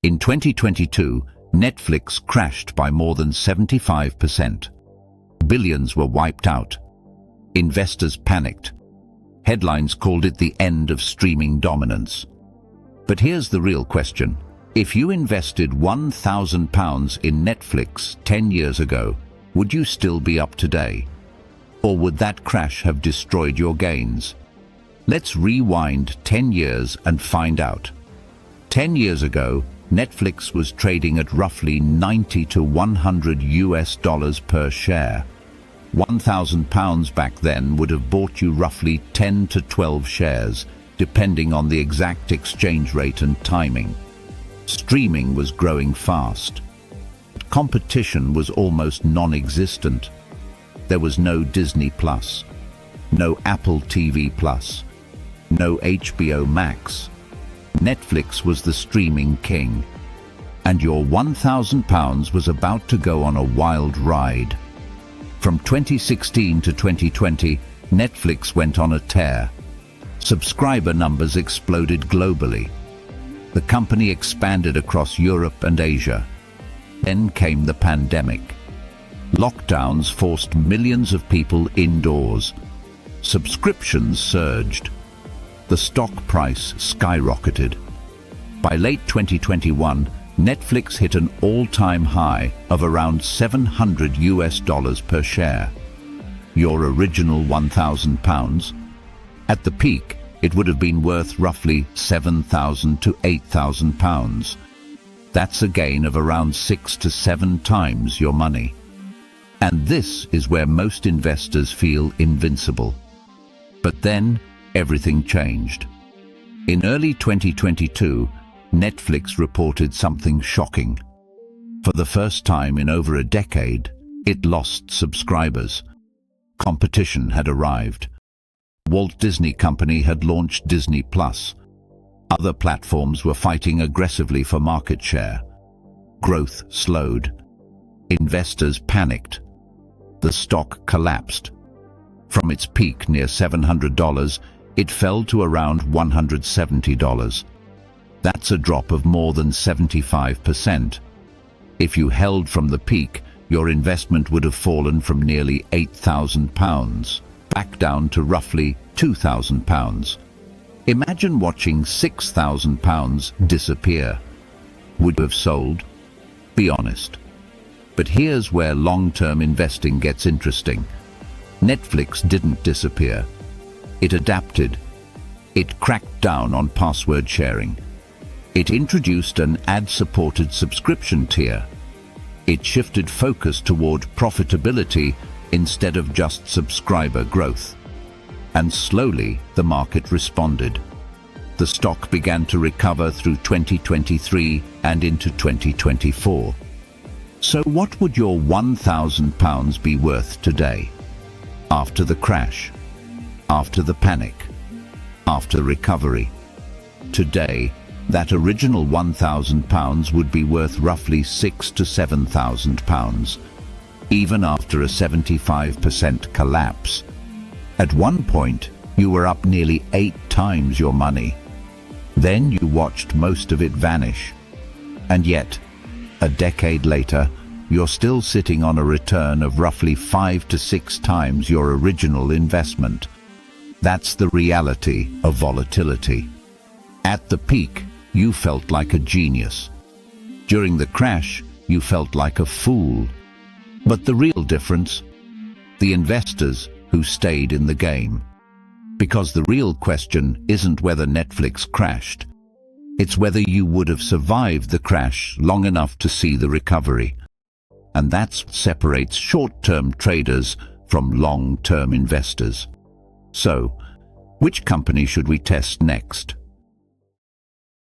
In 2022, Netflix crashed by more than 75%. Billions were wiped out. Investors panicked. Headlines called it the end of streaming dominance. But here's the real question. If you invested £1,000 in Netflix 10 years ago, would you still be up today? Or would that crash have destroyed your gains? Let's rewind 10 years and find out. 10 years ago, Netflix was trading at roughly $90 to $100 per share. £1,000 back then would have bought you roughly 10 to 12 shares, depending on the exact exchange rate and timing. Streaming was growing fast. Competition was almost non-existent. There was no Disney Plus, no Apple TV Plus, no HBO Max. Netflix was the streaming king, and your £1,000 was about to go on a wild ride. From 2016 to 2020, Netflix went on a tear. Subscriber numbers exploded globally. The company expanded across Europe and Asia. Then came the pandemic. Lockdowns forced millions of people indoors. Subscriptions surged. The stock price skyrocketed. By late 2021, Netflix hit an all-time high of around $700 per share. Your original £1,000? At the peak, it would have been worth roughly £7,000 to £8,000. That's a gain of around 6 to 7 times your money. And this is where most investors feel invincible. But then, everything changed. In early 2022, Netflix reported something shocking. For the first time in over a decade, it lost subscribers. Competition had arrived. Walt Disney Company had launched Disney Plus. Other platforms were fighting aggressively for market share. Growth slowed. Investors panicked. The stock collapsed. From its peak near $700, it fell to around $170. That's a drop of more than 75%. If you held from the peak, your investment would have fallen from nearly £8,000 back down to roughly £2,000. Imagine watching £6,000 disappear. Would you have sold? Be honest. But here's where long-term investing gets interesting. Netflix didn't disappear. It adapted. It cracked down on password sharing. It introduced an ad-supported subscription tier. It shifted focus toward profitability instead of just subscriber growth. And slowly, the market responded. The stock began to recover through 2023 and into 2024. So what would your £1,000 be worth today? After the crash? After the panic? After recovery? Today, that original £1,000 would be worth roughly £6,000 to £7,000, even after a 75% collapse. At one point, you were up nearly 8 times your money. Then you watched most of it vanish. And yet, a decade later, you're still sitting on a return of roughly 5 to 6 times your original investment. That's the reality of volatility. At the peak, you felt like a genius. During the crash, you felt like a fool. But the real difference? The investors who stayed in the game. Because the real question isn't whether Netflix crashed. It's whether you would have survived the crash long enough to see the recovery. And that separates short-term traders from long-term investors. So, which company should we test next?